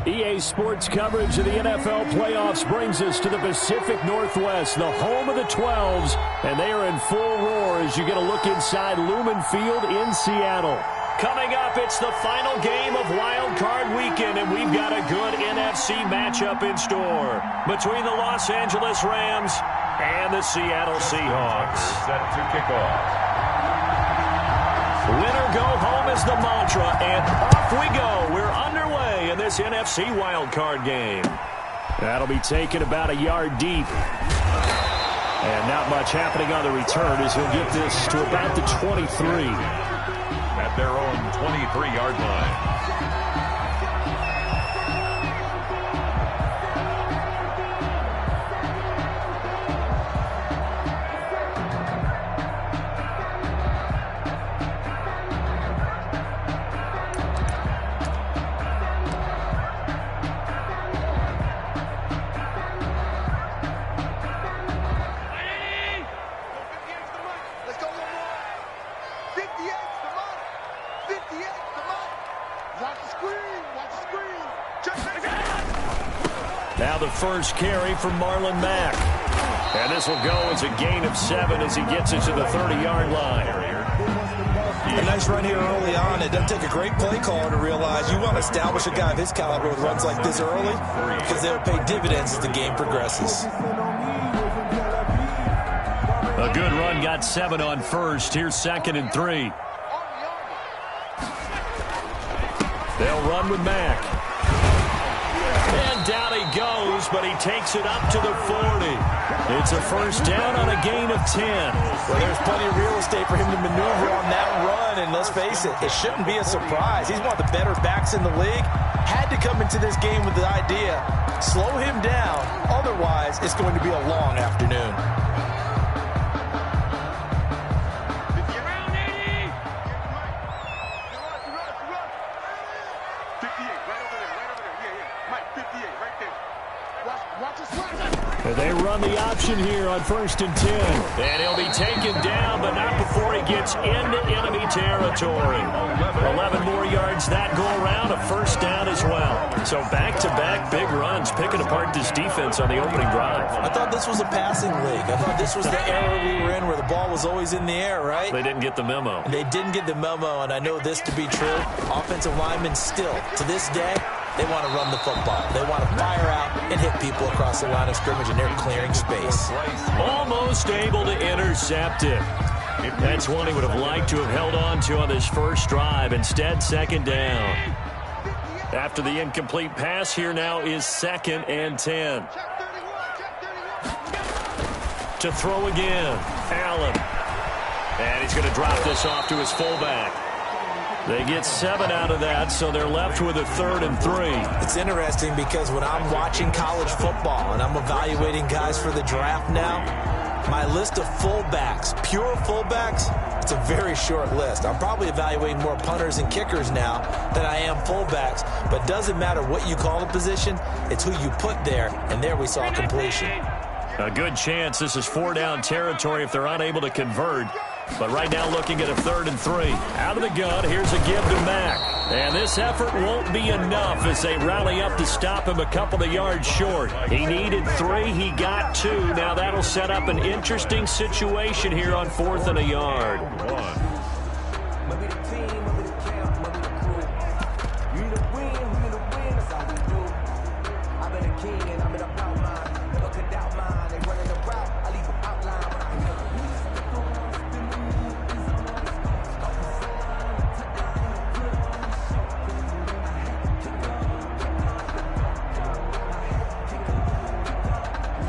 EA Sports coverage of the NFL playoffs brings us to the Pacific Northwest, the home of the 12s, and they are in full roar as you get a look inside Lumen Field in Seattle. Coming up, it's the final game of Wild Card Weekend, and we've got a good NFC matchup in store between the Los Angeles Rams and the Seattle Seahawks. Set to kick off. Winner go home is the mantra, and off we go. We're underway in this NFC wildcard game. That'll be taken about a yard deep. And not much happening on the return as he'll get this to about the 23. At their own 23-yard line. Now the first carry from Marlon Mack. And this will go as a gain of 7 as he gets it to the 30-yard line. A nice run here early on. It doesn't take a great play caller to realize you want to establish a guy of his caliber with runs like this early because they'll pay dividends as the game progresses. A good run got 7 on first. Here's 2nd and 3. They'll run with Mack. And down he goes, but he takes it up to the 40. It's a first down on a gain of 10. Well, there's plenty of real estate for him to maneuver on that run, and let's face it, it shouldn't be a surprise. He's one of the better backs in the league. Had to come into this game with the idea, slow him down, otherwise it's going to be a long afternoon. They run the option here on 1st and 10. And he'll be taken down, but not before he gets into enemy territory. 11 more yards that go around, a first down as well. So back-to-back big runs, picking apart this defense on the opening drive. I thought this was a passing league. I thought this was the era we were in where the ball was always in the air, right? They didn't get the memo. They didn't get the memo, and I know this to be true. Offensive linemen still, to this day, they want to run the football. They want to fire out and hit people across the line of scrimmage, and they're clearing space. Almost able to intercept it. That's one he would have liked to have held on to on this first drive. Instead, 2nd down. After the incomplete pass, here now is 2nd and 10. To throw again, Allen. And he's going to drop this off to his fullback. They get 7 out of that, so they're left with a 3rd and 3. It's interesting because when I'm watching college football and I'm evaluating guys for the draft now, my list of fullbacks, pure fullbacks, it's a very short list. I'm probably evaluating more punters and kickers now than I am fullbacks, but doesn't matter what you call the position, it's who you put there, and there we saw completion. A good chance this is 4-down territory if they're unable to convert. But right now looking at a 3rd and 3. Out of the gun, here's a give to Mack. And this effort won't be enough as they rally up to stop him a couple of yards short. He needed 3, he got 2. Now that'll set up an interesting situation here on 4th and a yard.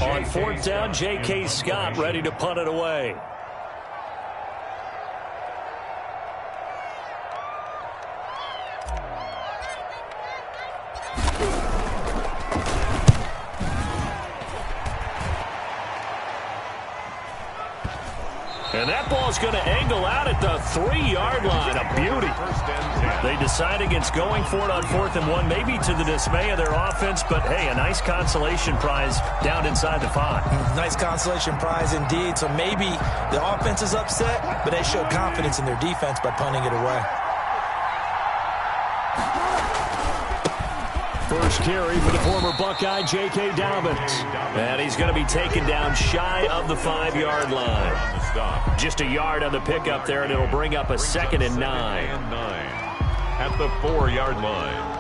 On 4th down, J.K. Scott ready to punt it away. And that ball's going to angle out at the 3-yard line. A beauty. They decide against going for it on 4th and 1, maybe to the dismay of their offense, but hey, a nice consolation prize down inside the 5. Nice consolation prize indeed. So maybe the offense is upset, but they show confidence in their defense by punting it away. First carry for the former Buckeye, J.K. Dobbins. And he's going to be taken down shy of the 5-yard line. Just a yard on the pickup there, and it'll bring up a 2nd and 9. At the 4-yard line.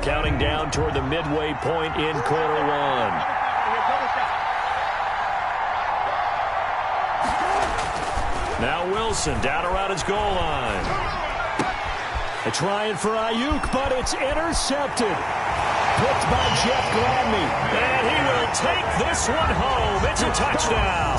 Counting down toward the midway point in quarter one. Now Wilson down around his goal line. They're trying for Ayuk, but it's intercepted. Picked by Jeff Gladney. And he will take this one home. It's a touchdown.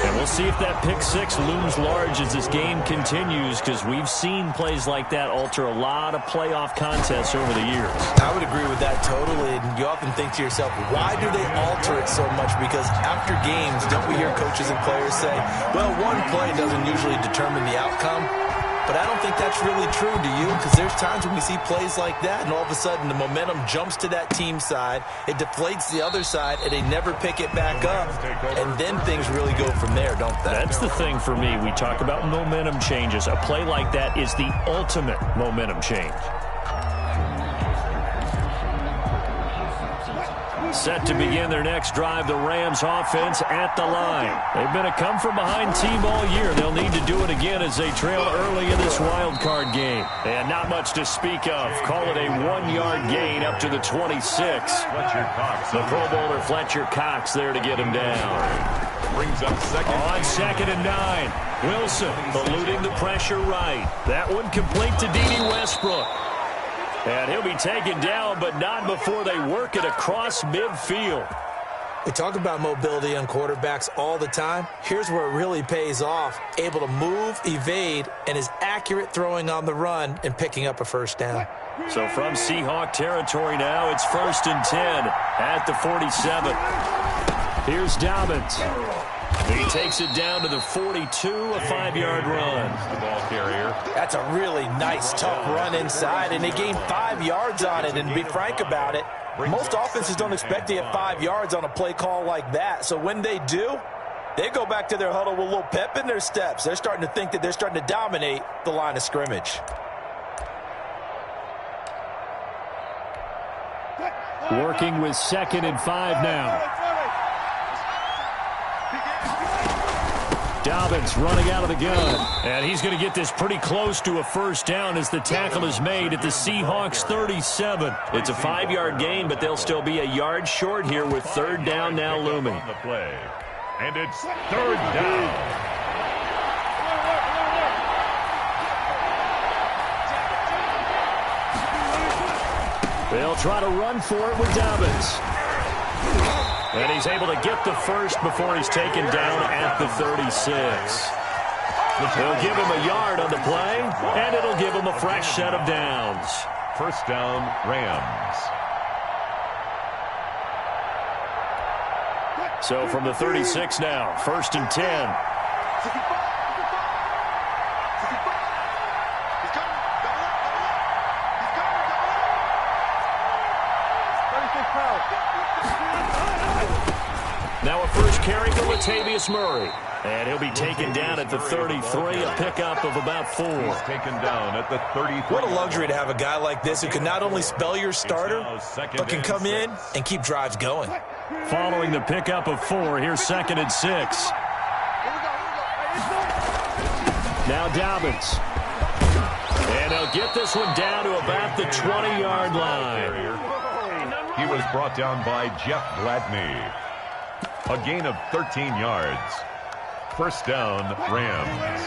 And we'll see if that pick six looms large as this game continues, because we've seen plays like that alter a lot of playoff contests over the years. I would agree with that totally. And you often think to yourself, why do they alter it so much? Because after games, don't we hear coaches and players say, well, one play doesn't usually determine the outcome? But I don't think that's really true, do you? Because there's times when we see plays like that, and all of a sudden the momentum jumps to that team side, it deflates the other side, and they never pick it back up. And then things really go from there, don't they? That's the thing for me. We talk about momentum changes. A play like that is the ultimate momentum change. Set to begin their next drive, the Rams offense at the line. They've been a come-from-behind team all year. They'll need to do it again as they trail early in this wild card game. And not much to speak of. Call it a 1-yard gain up to the 26. The Pro Bowler Fletcher Cox there to get him down. Brings up second. On 2nd and 9. Wilson eluding the pressure right. That one complete to D.D. Westbrook. And he'll be taken down, but not before they work it across midfield. We talk about mobility on quarterbacks all the time. Here's where it really pays off. Able to move, evade, and is accurate throwing on the run and picking up a first down. So from Seahawk territory now, it's 1st and 10 at the 47. Here's Dobbins. He takes it down to the 42, a 5-yard run. The ball carrier. That's a really nice, tough run inside, and they gained 5 yards on it. And to be frank about it, most offenses don't expect to get 5 yards on a play call like that. So when they do, they go back to their huddle with a little pep in their steps. They're starting to think that they're starting to dominate the line of scrimmage. Working with 2nd and 5 now. Dobbins running out of the gun. And he's going to get this pretty close to a first down as the tackle is made at the Seahawks 37. It's a 5-yard gain, but they'll still be a yard short here with 3rd down now looming. On the play. And it's 3rd down. They'll try to run for it with Dobbins. And he's able to get the first before he's taken down at the 36. They'll give him a yard on the play, and it'll give him a fresh set of downs. First down, Rams. So from the 36 now, 1st and 10. Now a first carry for Latavius Murray. And he'll be taken down at the 33, a pickup of about 4. He's taken down at the 33. What a luxury to have a guy like this who can not only spell your starter, but can come in and keep drives going. Following the pickup of 4, here's 2nd and 6. Now Dobbins. And they'll get this one down to about the 20-yard line. He was brought down by Jeff Gladney. A gain of 13 yards. First down, Rams.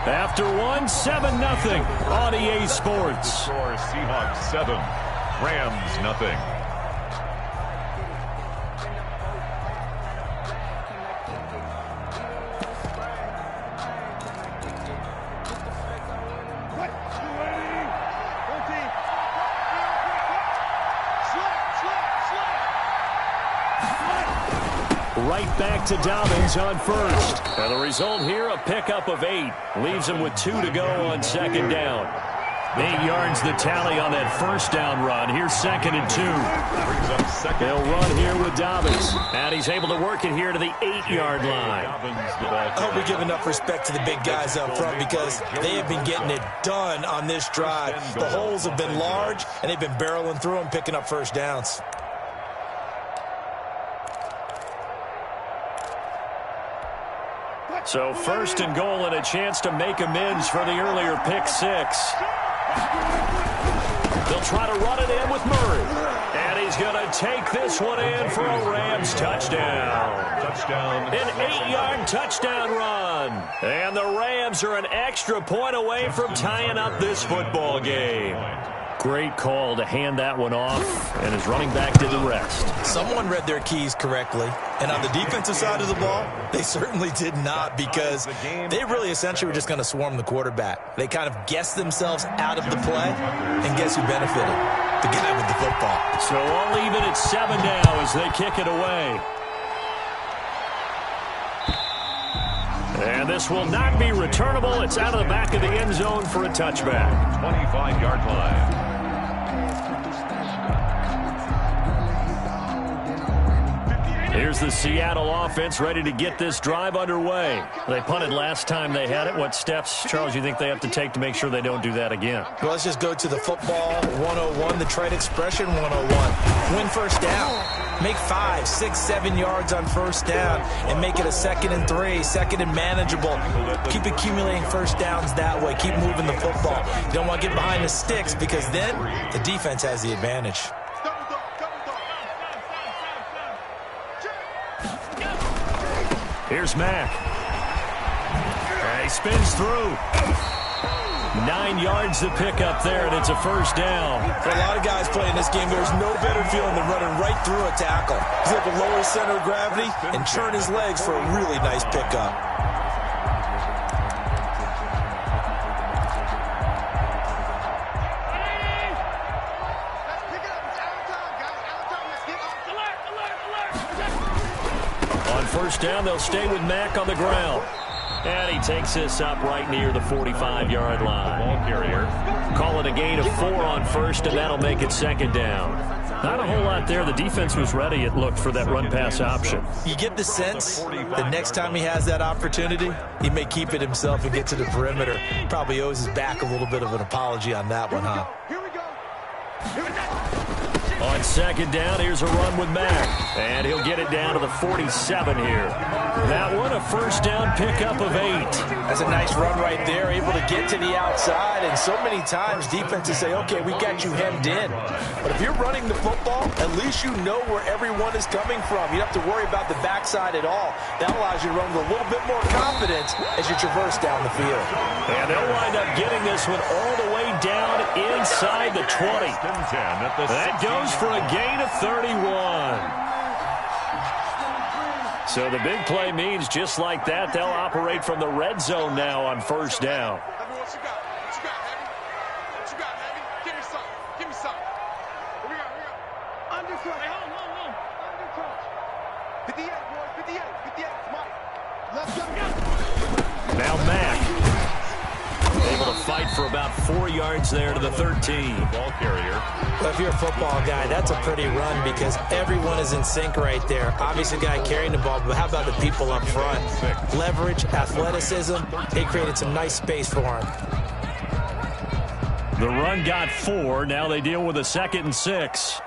After one, 7-0 on EA Sports. Score Seahawks 7, Rams nothing. Right back to Dobbins on first. And the result here, a pickup of 8. Leaves him with 2 to go on 2nd down. 8 yards the tally on that first down run. Here's 2nd and 2. They'll run here with Dobbins. And he's able to work it here to the 8-yard line. I hope we give enough respect to the big guys up front because they have been getting it done on this drive. The holes have been large, and they've been barreling through them, picking up first downs. So 1st and goal and a chance to make amends for the earlier pick 6. They'll try to run it in with Murray. And he's going to take this one in for a Rams touchdown. An 8-yard touchdown run. And the Rams are an extra point away from tying up this football game. Great call to hand that one off, and his running back did the rest. Someone read their keys correctly, and on the defensive side of the ball, they certainly did not because they really essentially were just going to swarm the quarterback. They kind of guessed themselves out of the play, and guess who benefited? The guy with the football. So all even at 7 now as they kick it away. And this will not be returnable. It's out of the back of the end zone for a touchback. 25-yard line. Here's the Seattle offense ready to get this drive underway. They punted last time they had it. What steps, Charles, you think they have to take to make sure they don't do that again? Well, let's just go to the football 101, the trade expression 101. Win first down. Make 5, 6, 7 yards on first down and make it a 2nd and 3, 2nd and manageable. Keep accumulating first downs that way. Keep moving the football. You don't want to get behind the sticks because then the defense has the advantage. Here's Mack. And he spins through. 9 yards to pick up there, and it's a first down. For a lot of guys playing this game, there's no better feeling than running right through a tackle. He's able to lower his center of gravity and churn his legs for a really nice pickup. On first down, they'll stay with Mack on the ground. And he takes this up right near the 45-yard line. Ball carrier. Call it a gain of 4 on first, and that'll make it 2nd down. Not a whole lot there. The defense was ready, it looked, for that run-pass option. You get the sense the next time he has that opportunity, he may keep it himself and get to the perimeter. Probably owes his back a little bit of an apology on that one, huh? On 2nd down, here's a run with Mack. And he'll get it down to the 47 here. That one, a first down pickup of 8. That's a nice run right there, able to get to the outside. And so many times defenses say, okay, we got you hemmed in. But if you're running the football, at least you know where everyone is coming from. You don't have to worry about the backside at all. That allows you to run with a little bit more confidence as you traverse down the field. And they'll wind up getting this one all the way down inside the 20. That goes for a gain of 31. So the big play means just like that, they'll operate from the red zone now on first down. What you got, Heavy? What you got, Heavy? Give me some. Give me some. Here we go. Undercoach. Hey, hold. Undercoach. 58, boys. 58. Mike. Let's go. Now Mack. Able to fight for about 4 yards there to the 13. Ball carrier. Well, if you're a football guy, that's a pretty run because everyone is in sync right there. Obviously, the guy carrying the ball, but how about the people up front? Leverage, athleticism, they created some nice space for him. The run got 4. Now they deal with a 2nd and 6.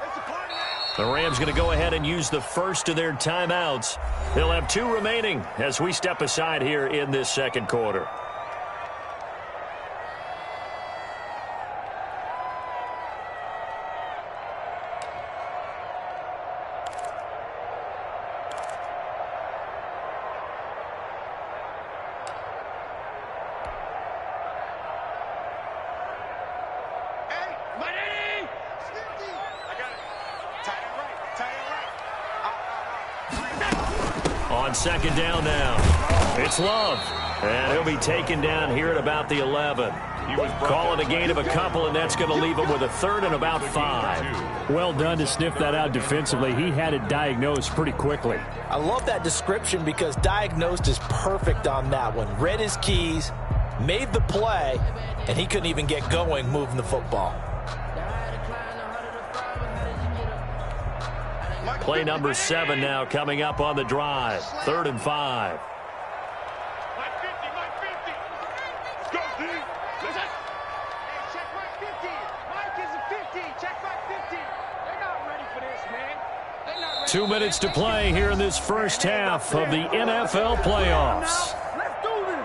The Rams going to go ahead and use the first of their timeouts. They'll have 2 remaining as we step aside here in this second quarter. On 2nd down now, it's Love. And he'll be taken down here at about the 11. Call it a gain of a couple, and that's going to leave him with a 3rd and about 5. Well done to sniff that out defensively. He had it diagnosed pretty quickly. I love that description because diagnosed is perfect on that one. Read his keys, made the play, and he couldn't even get going moving the football. Play number 7 now coming up on the drive. 3rd and 5. Check my 50. Mike is a 50. Check my 50. They're not ready for this, man. They're not ready. 2 minutes to play here in this first half of the NFL playoffs. Let's do this.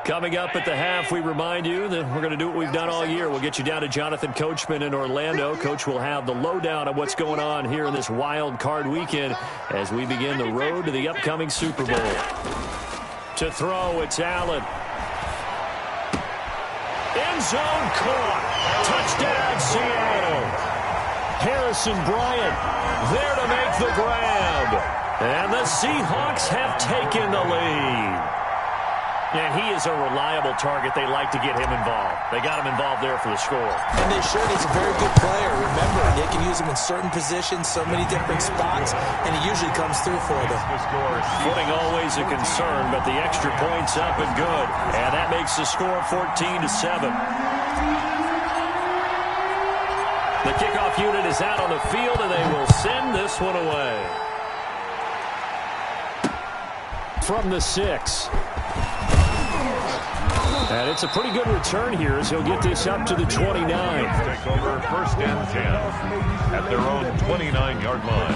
Coming up at the half, we remind you that we're going to do what we've done all year. We'll get you down to Jonathan Coachman in Orlando. Coach will have the lowdown of what's going on here in this wild card weekend as we begin the road to the upcoming Super Bowl. To throw, it's Allen. End zone caught. Touchdown, Seattle. Harrison Bryant there to make the grab. And the Seahawks have taken the lead. And he is a reliable target. They like to get him involved. They got him involved there for the score. And they should. He's a very good player. Remember, they can use him in certain positions, so many different spots, and he usually comes through for them. Footing always a concern, but the extra point's up and good. And that makes the score 14-7. The kickoff unit is out on the field, and they will send this one away. From the 6. And it's a pretty good return here as he'll get this up to the 29. Take over 1st and 10 at their own 29-yard line.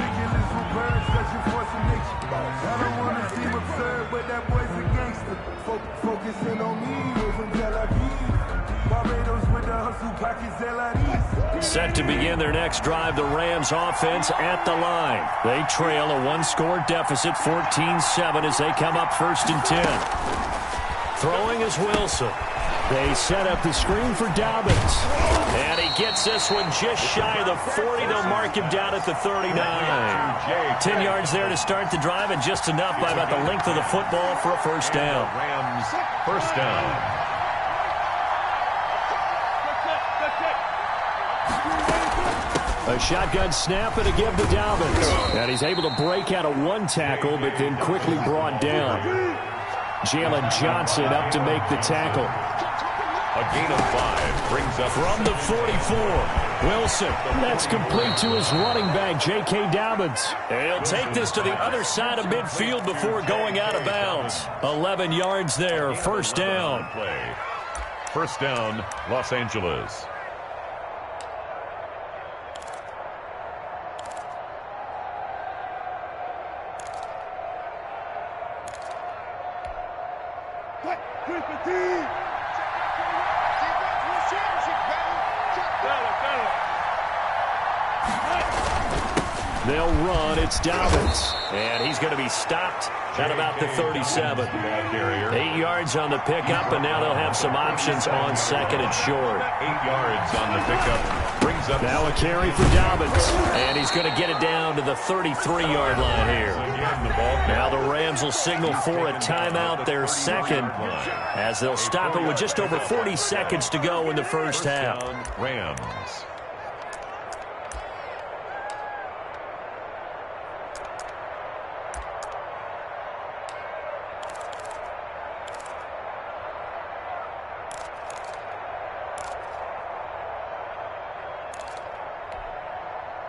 Set to begin their next drive, the Rams offense at the line. They trail a 1-score deficit, 14-7 as they come up 1st and 10. Throwing is Wilson. They set up the screen for Dobbins. And he gets this one just shy of the 40. They'll mark him down at the 39. 10 yards there to start the drive, and just enough by about the length of the football for a first down. Rams, first down. A shotgun snap and a give to Dobbins. And he's able to break out of one tackle, but then quickly brought down. Jalen Johnson up to make the tackle. A gain of 5 brings up from the 44. Wilson, that's complete to his running back, J.K. Dobbins. And he'll take this to the other side of midfield before going out of bounds. 11 yards there, first down. First down, Los Angeles. They'll run. It's Dobbins. And he's going to be stopped at about the 37. 8 yards on the pickup, and now they'll have some options on 2nd and short. 8 yards on the pickup. Brings up now a carry for Dobbins. And he's going to get it down to the 33-yard line here. Now the Rams will signal for a timeout, their 2nd, as they'll stop it with just over 40 seconds to go in the first half. Rams.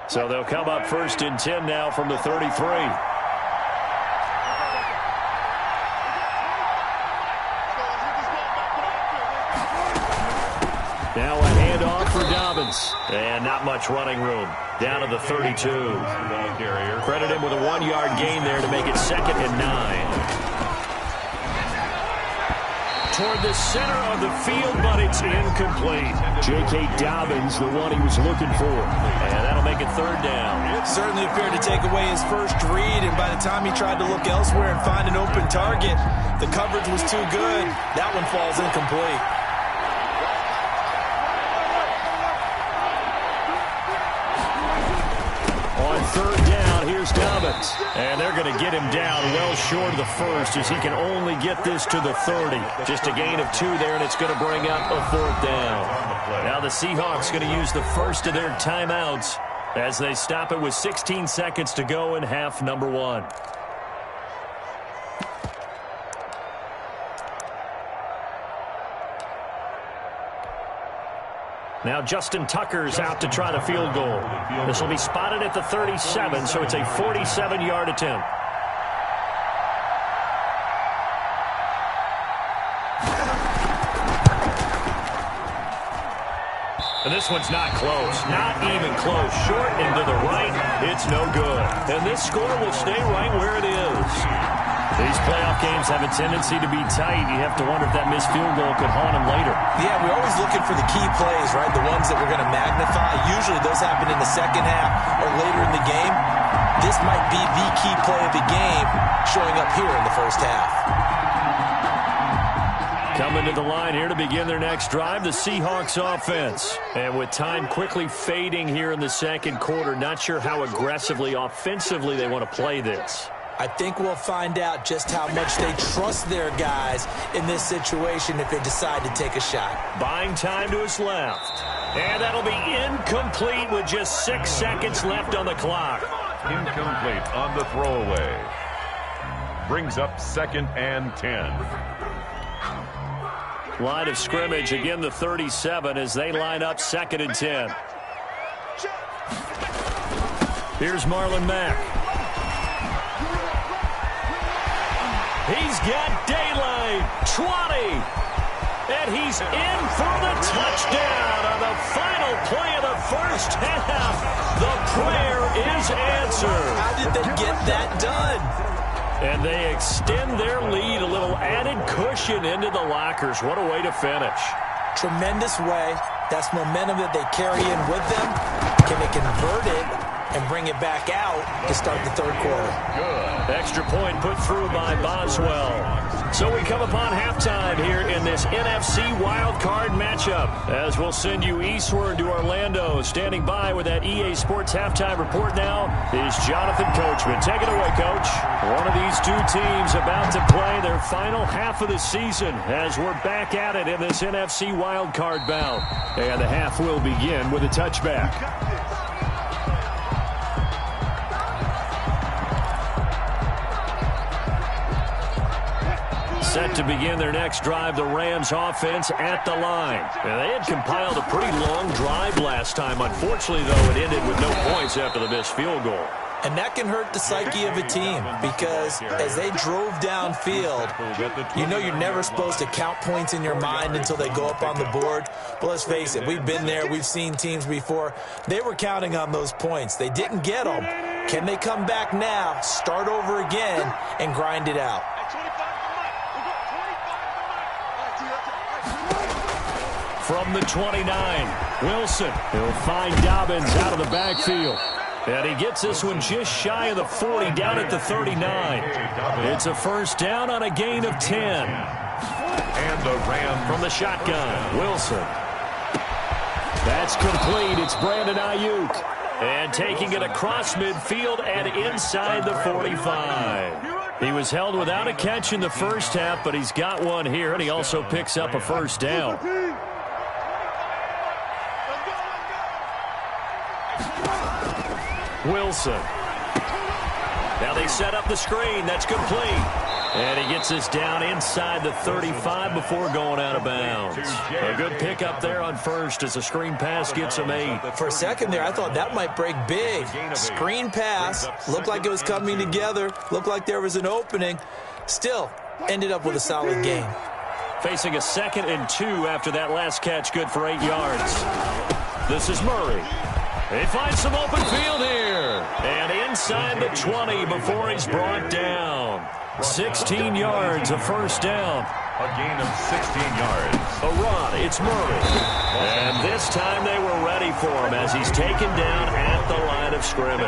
So they'll come up 1st and 10 now from the 33. Now a handoff for Dobbins. And not much running room. Down to the 32. Credit him with a 1-yard gain there to make it 2nd and 9. Toward the center of the field, but it's incomplete. J.K. Dobbins, the one he was looking for. And that'll make it 3rd down. It certainly appeared to take away his first read, and by the time he tried to look elsewhere and find an open target, the coverage was too good. That one falls incomplete. On 3rd down, here's Here's Dobbins. And they're going to get him down well short of the first as he can only get this to the 30. Just a gain of 2 there, and it's going to bring up a 4th down. Now the Seahawks going to use the first of their timeouts as they stop it with 16 seconds to go in half number 1. Now Justin Tucker's out to try the field goal. This will be spotted at the 37, so it's a 47-yard attempt. And this one's not close. Not even close. Short and to the right. It's no good. And this score will stay right where it is. These playoff games have a tendency to be tight. You have to wonder if that missed field goal could haunt them later. Yeah, we're always looking for the key plays, right? The ones that we're going to magnify. Usually those happen in the second half or later in the game. This might be the key play of the game showing up here in the first half. Coming to the line here to begin their next drive, the Seahawks offense. And with time quickly fading here in the second quarter, not sure how aggressively, offensively they want to play this. I think we'll find out just how much they trust their guys in this situation if they decide to take a shot. Buying time to his left. And that'll be incomplete with just 6 seconds left on the clock. Incomplete on the throwaway. Brings up 2nd and 10. Line of scrimmage, again the 37 as they line up 2nd and 10. Here's Marlon Mack. He's got daylight, 20, and he's in for the touchdown on the final play of the first half. The prayer is answered. How did they get that done? And they extend their lead, a little added cushion into the lockers. What a way to finish. Tremendous way. That's momentum that they carry in with them. Can they convert it and bring it back out to start the third quarter? Good. Extra point put through by Boswell. So we come upon halftime here in this NFC wildcard matchup as we'll send you eastward to Orlando. Standing by with that EA Sports halftime report now is Jonathan Coachman. Take it away, Coach. One of these two teams about to play their final half of the season as we're back at it in this NFC wildcard bout. And the half will begin with a touchback. Set to begin their next drive, the Rams offense at the line. And they had compiled a pretty long drive last time. Unfortunately, though, it ended with no points after the missed field goal. And that can hurt the psyche of a team because as they drove downfield, you know you're never supposed to count points in your mind until they go up on the board. But let's face it, we've been there. We've seen teams before. They were counting on those points. They didn't get them. Can they come back now, start over again, and grind it out? From the 29, Wilson. He'll find Dobbins out of the backfield. And he gets this one just shy of the 40, down at the 39. It's a first down on a gain of 10. And the Rams from the shotgun, Wilson. That's complete. It's Brandon Ayuk. And taking it across midfield and inside the 45. He was held without a catch in the first half, but he's got one here, and he also picks up a first down. Wilson. Now they set up the screen. That's complete. And he gets this down inside the 35 before going out of bounds. A good pickup there on first as the screen pass gets him 8. For a second there, I thought that might break big. Screen pass. Looked like it was coming together. Looked like there was an opening. Still, ended up with a solid gain. Facing a 2nd and 2 after that last catch, good for 8 yards. This is Murray. They find some open field here. And inside the 20 before he's brought down. 16 yards, a first down. A gain of 16 yards. A run, it's Murray. And this time they were ready for him as he's taken down at the line of scrimmage.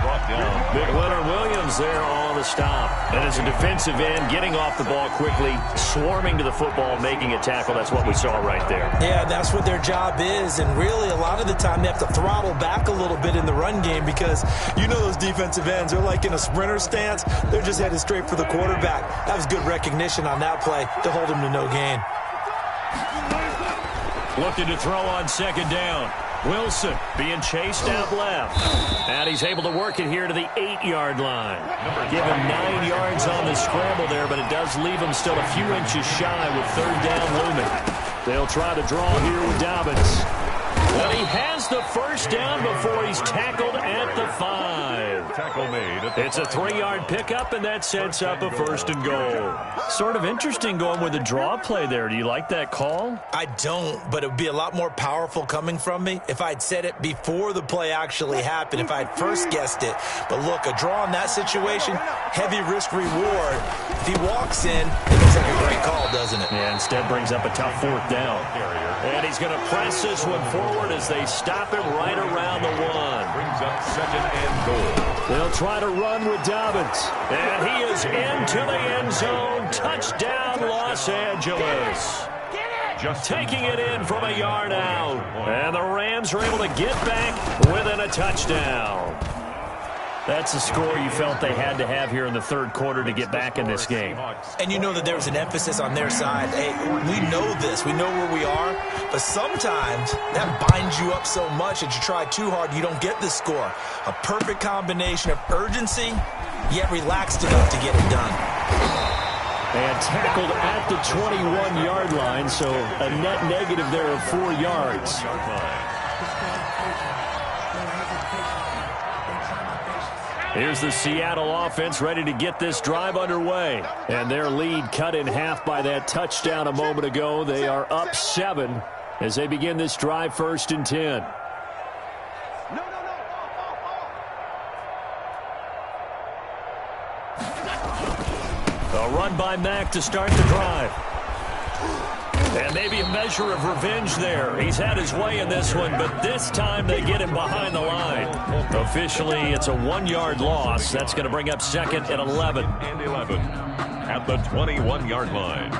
Brought down. Big Leonard Williams there on the stop. And as a defensive end, getting off the ball quickly, swarming to the football, making a tackle. That's what we saw right there. Yeah, that's what their job is. And really, a lot of the time, they have to throttle back a little bit in the run game because you know those defensive ends, they're like in a sprinter stance. They're just headed straight for the quarterback. That was good recognition on that play to hold him to no gain. Looking to throw on second down. Wilson being chased out left. And he's able to work it here to the 8-yard line. Give him 9 yards on the scramble there, but it does leave him still a few inches shy with third down looming. They'll try to draw here with Dobbins. But he has the first down before he's tackled at the 5. Tackle made. It's a 3-yard pickup, and that sets up a 1st and goal. Sort of interesting going with a draw play there. Do you like that call? I don't, but it would be a lot more powerful coming from me if I'd said it before the play actually happened, if I'd first guessed it. But look, a draw in that situation, heavy risk reward. If he walks in, it looks like a great call, doesn't it? Yeah, instead brings up a tough 4th down. And he's going to press this one forward as they stop him right around the 1. Brings up 2nd and goal. They'll try to run with Dobbins. And he is into the end zone. Touchdown, Los Angeles. Just taking it in from a yard out. And the Rams are able to get back within a touchdown. That's the score you felt they had to have here in the 3rd quarter to get back in this game. And you know that there was an emphasis on their side. Hey, we know this. We know where we are. But sometimes that binds you up so much that you try too hard, you don't get the score. A perfect combination of urgency, yet relaxed enough to get it done. And tackled at the 21-yard line, so a net negative there of 4 yards. Here's the Seattle offense ready to get this drive underway. And their lead cut in half by that touchdown a moment ago. They are up 7 as they begin this drive 1st and 10. A run by Mack to start the drive. And maybe a measure of revenge there. He's had his way in this one, but this time they get him behind the line. Officially, it's a 1-yard loss. That's going to bring up 2nd and 11. And 11 at the 21-yard line.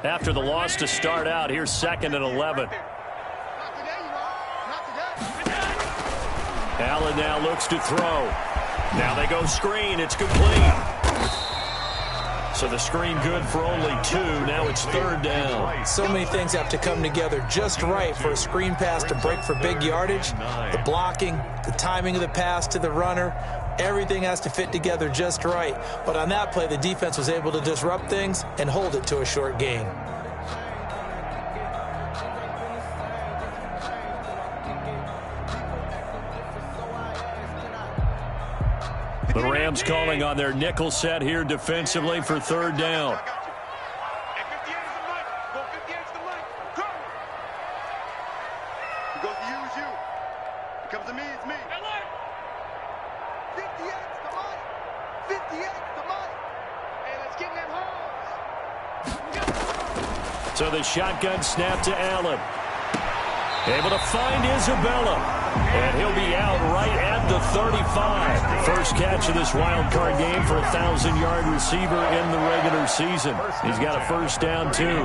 After the loss to start out, here's 2nd and 11. Allen now looks to throw. Now they go screen. It's complete. So the screen good for only 2. Now it's 3rd down. So many things have to come together just right for a screen pass to break for big yardage. The blocking, the timing of the pass to the runner, everything has to fit together just right. But on that play, the defense was able to disrupt things and hold it to a short gain. The Rams calling on their nickel set here defensively for 3rd down. So the shotgun snap to Allen. Able to find Isabella. And he'll be out right at the 35. First catch of this wild card game for a 1,000-yard receiver in the regular season. He's got a 1st down, too.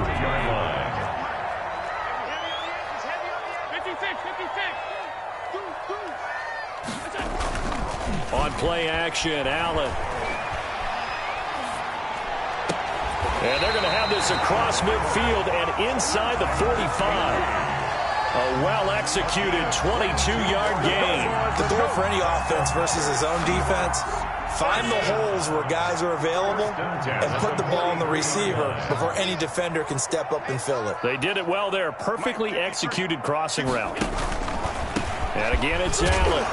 On play action, Allen. And they're going to have this across midfield and inside the 45. A well-executed 22-yard gain. The goal for any offense versus his own defense, find the holes where guys are available and put the ball on the receiver before any defender can step up and fill it. They did it well there. Perfectly executed crossing route. And again, it's Allen.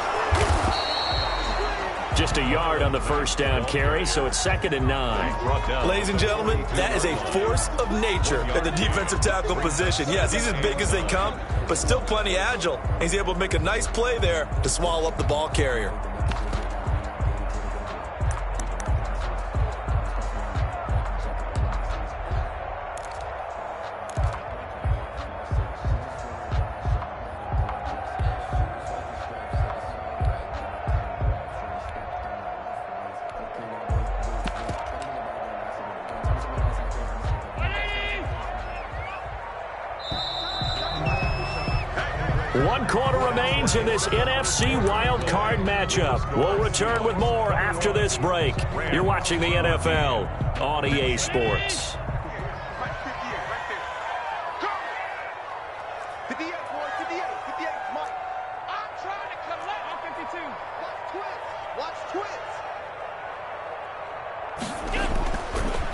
Just a yard on the first down carry, so it's 2nd and 9. Ladies and gentlemen, that is a force of nature at the defensive tackle position. Yes, he's as big as they come, but still plenty agile. He's able to make a nice play there to swallow up the ball carrier. One quarter remains in this NFC wildcard matchup. We'll return with more after this break. You're watching the NFL on EA Sports.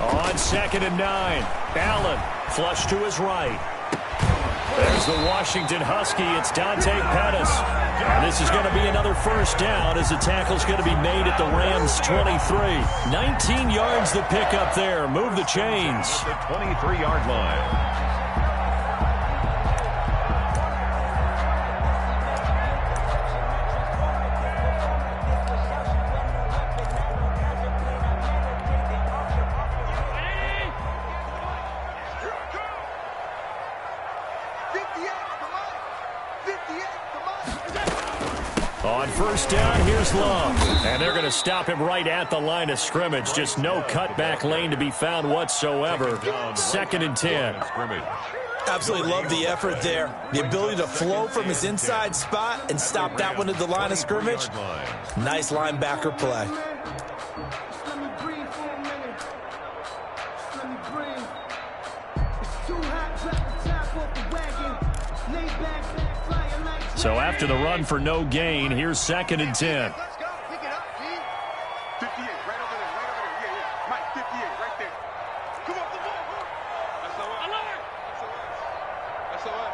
On 2nd and 9, Allen flush to his right. There's the Washington Husky. It's Dante Pettis. And this is going to be another first down as the tackle's going to be made at the Rams' 23. 19 yards the pickup there. Move the chains. The 23-yard line. On first down, here's Love. And they're going to stop him right at the line of scrimmage. Just no cutback lane to be found whatsoever. 2nd and 10. Absolutely love the effort there. The ability to flow from his inside spot and stop that one at the line of scrimmage. Nice linebacker play. So after the run for no gain, here's 2nd and 10. Let's go. Pick it up, G. 58, right over there, Yeah, yeah. Mike, 58, right there. Come on, come on. SOS.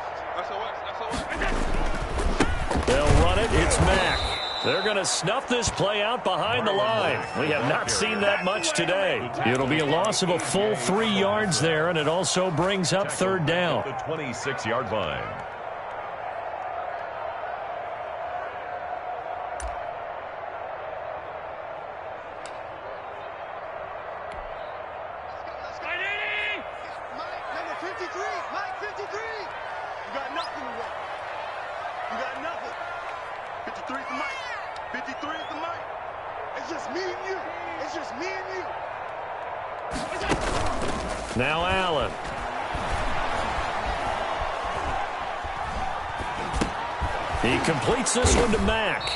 They'll run it. It's Mack. They're going to snuff this play out behind the line. We have not seen that much today. It'll be a loss of a full 3 yards there, and it also brings up 3rd down. The 26-yard line. Now Allen. He completes this one to Mack.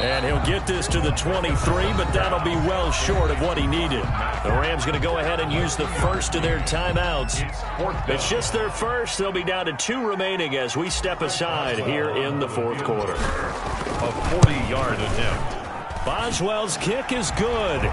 And he'll get this to the 23, but that'll be well short of what he needed. The Rams going to go ahead and use the first of their timeouts. It's just their first. They'll be down to 2 remaining as we step aside here in the 4th quarter. A 40-yard attempt. Boswell's kick is good.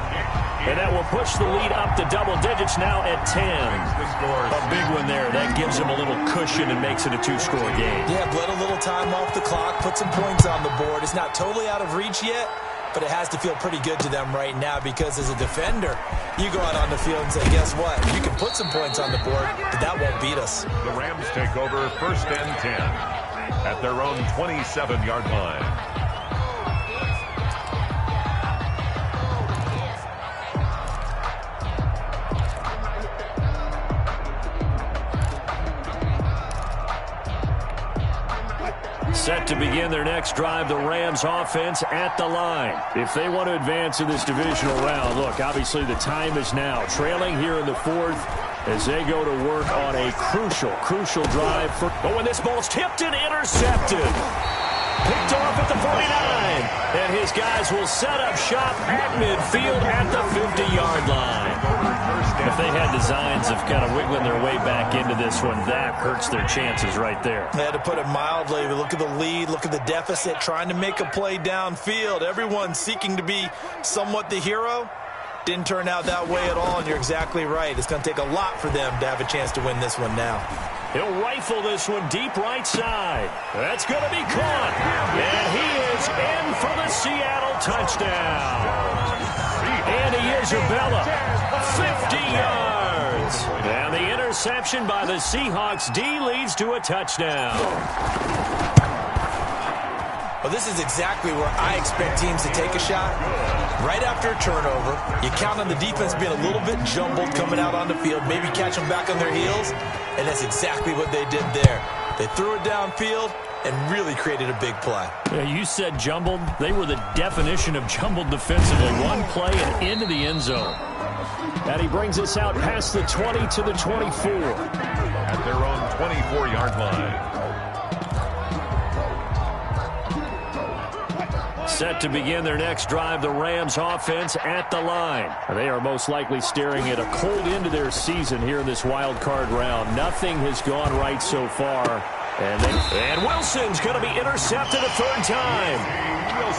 And that will push the lead up to double digits now at 10. A big one there. That gives him a little cushion and makes it a 2-score game. Yeah, bled a little time off the clock, put some points on the board. It's not totally out of reach yet, but it has to feel pretty good to them right now because as a defender, you go out on the field and say, guess what? You can put some points on the board, but that won't beat us. The Rams take over 1st and 10 at their own 27-yard line. Set to begin their next drive, the Rams offense at the line. If they want to advance in this divisional round, look, obviously the time is now. Trailing here in the 4th as they go to work on a crucial drive. But when this ball's tipped and intercepted, picked off at the 49, and his guys will set up shop at midfield at the 50-yard line. If they had designs of kind of wiggling their way back into this one, that hurts their chances right there. They had to put it mildly. Look at the lead, look at the deficit, trying to make a play downfield. Everyone seeking to be somewhat the hero. Didn't turn out that way at all, and you're exactly right. It's going to take a lot for them to have a chance to win this one now. He'll rifle this one deep right side. That's going to be caught. And he goes in for the Seattle touchdown. Andy Isabella, 50 yards. And the interception by the Seahawks D leads to a touchdown. Well, this is exactly where I expect teams to take a shot. Right after a turnover, you count on the defense being a little bit jumbled coming out on the field, maybe catch them back on their heels, and that's exactly what they did there. They threw it downfield and really created a big play. Yeah, you said jumbled. They were the definition of jumbled defensively. One play and into the end zone. And he brings us out past the 20 to the 24. At their own 24-yard line. Set to begin their next drive, the Rams offense at the line. They are most likely staring at a cold end to their season here in this wild card round. Nothing has gone right so far. And Wilson's going to be intercepted a third time.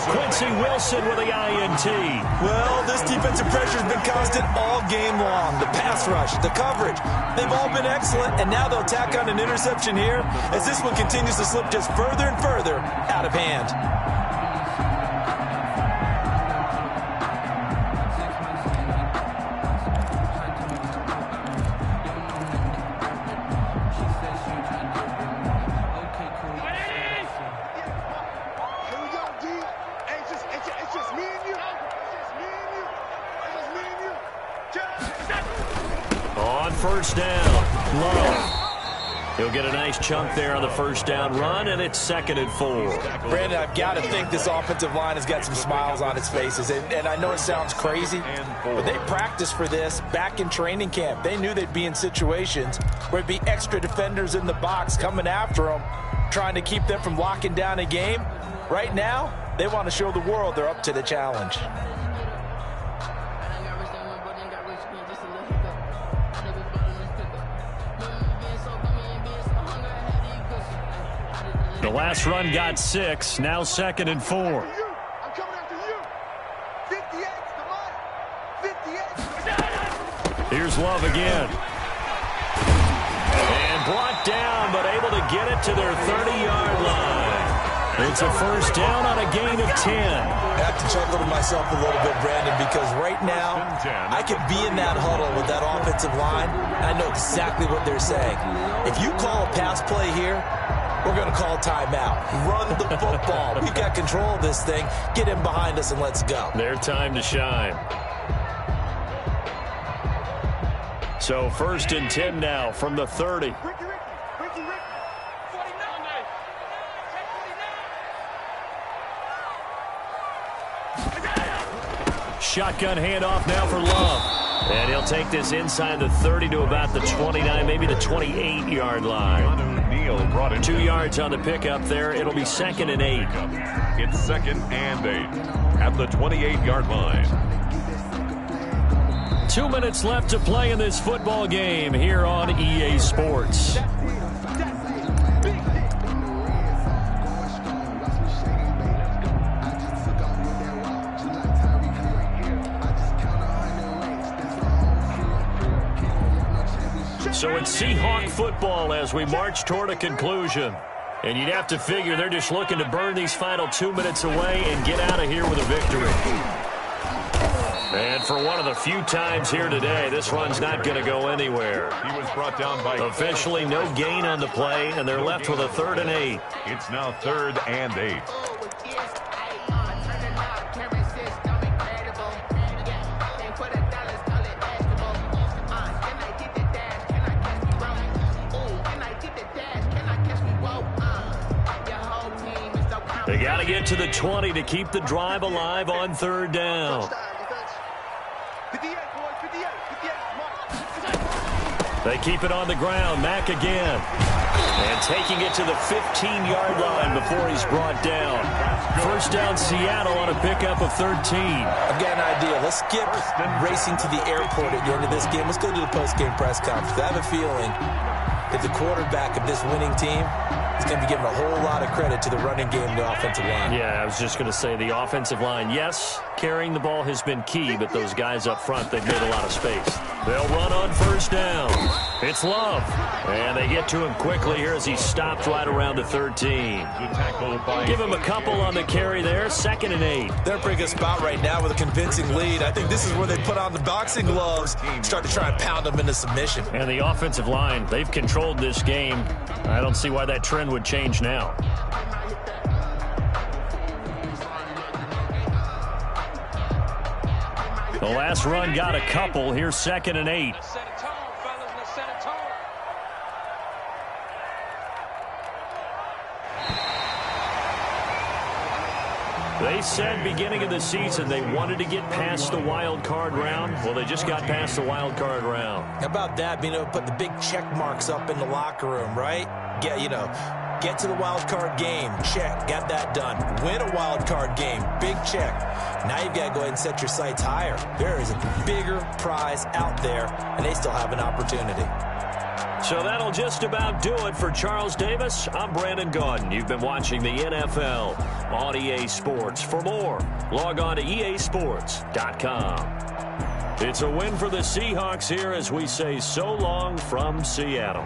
Quincy Wilson with the INT. Well, this defensive pressure has been constant all game long. The pass rush, the coverage, they've all been excellent, and now they'll tack on an interception here as this one continues to slip just further and further out of hand. First down, Love. He'll get a nice chunk there on the first down run, and it's 2nd and 4. Brandon, I've got to think this offensive line has got some smiles on its faces. And I know it sounds crazy, but they practiced for this back in training camp. They knew they'd be in situations where there'd be extra defenders in the box coming after them, trying to keep them from locking down a game. Right now, they want to show the world they're up to the challenge. The last run got 6, now 2nd and 4. I'm coming after you. 58, the 58. Here's Love again. And brought down, but able to get it to their 30-yard line. It's a first down on a gain of 10. I have to chuckle to myself a little bit, Brandon, because right now I could be in that huddle with that offensive line, and I know exactly what they're saying. If you call a pass play here, we're going to call timeout. Run the football. We've got control of this thing. Get in behind us and let's go. Their time to shine. So 1st and 10 now from the 30. Shotgun handoff now for Love. And he'll take this inside the 30 to about the 29, maybe the 28-yard line. 2 yards on the pickup there. It'll be 2nd and 8. It's 2nd and 8 at the 28-yard line. 2 minutes left to play in this football game here on EA Sports. So it's Seahawk football as we march toward a conclusion. And you'd have to figure they're just looking to burn these final 2 minutes away and get out of here with a victory. And for one of the few times here today, this run's not going to go anywhere. He was brought down by officially no gain on the play, and they're left with a 3rd and 8. It's now 3rd and 8. They got to get to the 20 to keep the drive alive on 3rd down. They keep it on the ground. Mack again. And taking it to the 15-yard line before he's brought down. First down Seattle on a pickup of 13. I've got an idea. Let's skip racing to the airport at the end of this game. Let's go to the post-game press conference. I have a feeling that the quarterback of this winning team is going to be giving a whole lot of credit to the running game and the offensive line. Yeah, I was just going to say the offensive line, yes, carrying the ball has been key, but those guys up front, they've made a lot of space. They'll run on first down. It's Love. And they get to him quickly here as he stopped right around the 13. Give him a couple on the carry there. 2nd and 8. They're in a pretty good spot right now with a convincing lead. I think this is where they put on the boxing gloves, start to try and pound them into submission. And the offensive line, they've controlled this game. I don't see why that trend would change now. The last run got a couple. Here's 2nd and 8. They said beginning of the season they wanted to get past the wild card round. Well, they just got past the wild card round. How about that, being able to put the big check marks up in the locker room, right? Get to the wild card game. Check. Got that done. Win a wild card game. Big check. Now you've got to go ahead and set your sights higher. There is a bigger prize out there, and they still have an opportunity. So that'll just about do it for Charles Davis. I'm Brandon Gaudin. You've been watching the NFL on EA Sports. For more, log on to easports.com. It's a win for the Seahawks here as we say so long from Seattle.